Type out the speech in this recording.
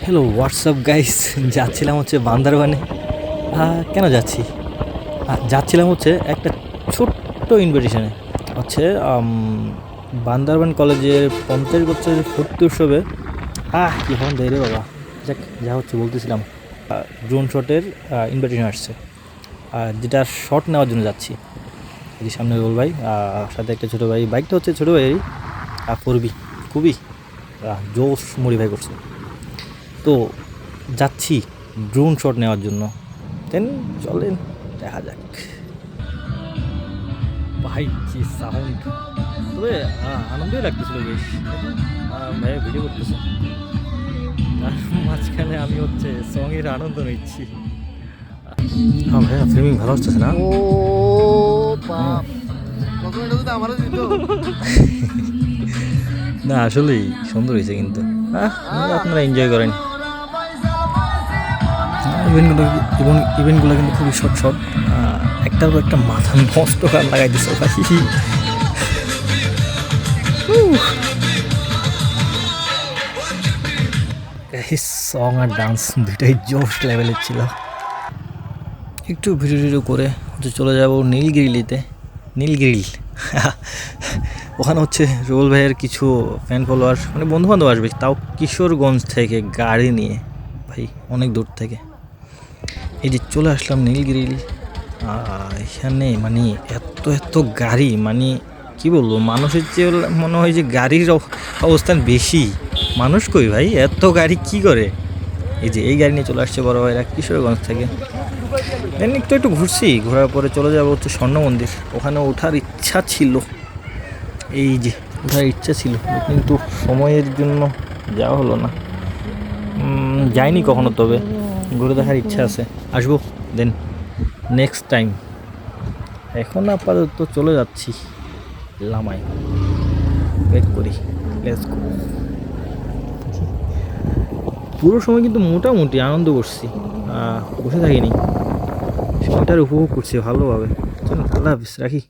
Hello WhatsApp guys, যাচ্ছিলাম হচ্ছে বান্দরবানে। কেন যাচ্ছি? যাচ্ছিলাম হচ্ছে একটা ছোট্ট ইনভিটেশনে হচ্ছে বান্দরবান কলেজের 50 বছরের ভর্তি উৎসবে। কী হন দেয় রে বাবা। যাক, যা হচ্ছে বলতেছিলাম, ড্রোন শটের ইনভিটেশন আসছে, যেটা শট নেওয়ার জন্য যাচ্ছি। এই যে সামনে রোল ভাই, সাথে একটা ছোটো ভাই, বাইকটা হচ্ছে ছোটো ভাই করবি খুবই জোশ মডিফাই করছে। তো যাচ্ছি ড্রোন শট নেওয়ার জন্য। দেন চলেন দেখা যাক। ভাই কি সাউন্ড! তবে আনন্দই লাগতেছিল বেশ। ভাই ভিডিও করতেছে, তার মাঝখানে আমি হচ্ছে সঙের আনন্দ নিচ্ছি। হ্যাঁ ভাইয়া, ফিল্মিং ভালো আসতেছে না? ও বাপ, কখন এটা তো আমারও দিত। না আসলেই সুন্দর হয়েছে কিন্তু। আপনারা এনজয় করেন। ইভেন্টগুলো কিন্তু খুবই শর্ট শর্ট, একটার পর একটা মাথা নষ্ট করার লাগাই দিচ্ছে ভাই। সং আর ডান্স দুইটাই জোশ লেভেলের ছিল। একটু ভিডিও টিডিও করে হচ্ছে চলে যাব নীলগিরিলিতে। নীলগিরিল ওখানে হচ্ছে রোল ভাইয়ের কিছু ফ্যান ফলোয়ার, মানে বন্ধুবান্ধব আসবে, তাও কিশোরগঞ্জ থেকে গাড়ি নিয়ে, ভাই অনেক দূর থেকে। এই যে চলে আসলাম নীলগিরিল। এখানে মানে এত এত গাড়ি, মানে কি বলবো, মানুষের চেয়ে মনে হয় যে গাড়ির অবস্থান বেশি। মানুষ কই ভাই, এত গাড়ি কি করে? এই যে এই গাড়ি নিয়ে চলে আসছে বড় ভাইরা কিশোরগঞ্জ থেকে। দেন একটু একটু ঘুরছি, ঘোরার পরে চলে যাবো হচ্ছে স্বর্ণ মন্দির। ওখানে ওঠার ইচ্ছা ছিল, এই যে ওঠার ইচ্ছা ছিল, কিন্তু সময়ের জন্য যাওয়া হলো না। যাইনি কখনো, তবে ঘুরে দেখার ইচ্ছা আছে, আসবো দেন নেক্সট টাইম। এখন আপাতত চলে যাচ্ছি লামায়, ওয়েট করি, লেটস গো। পুরো সময় কিন্তু মোটামুটি আনন্দ করছি, বসে থাকিনি, সময়টার উপভোগ করছি ভালোভাবে। চলো, আল্লাহ হাফিজ, রাখি।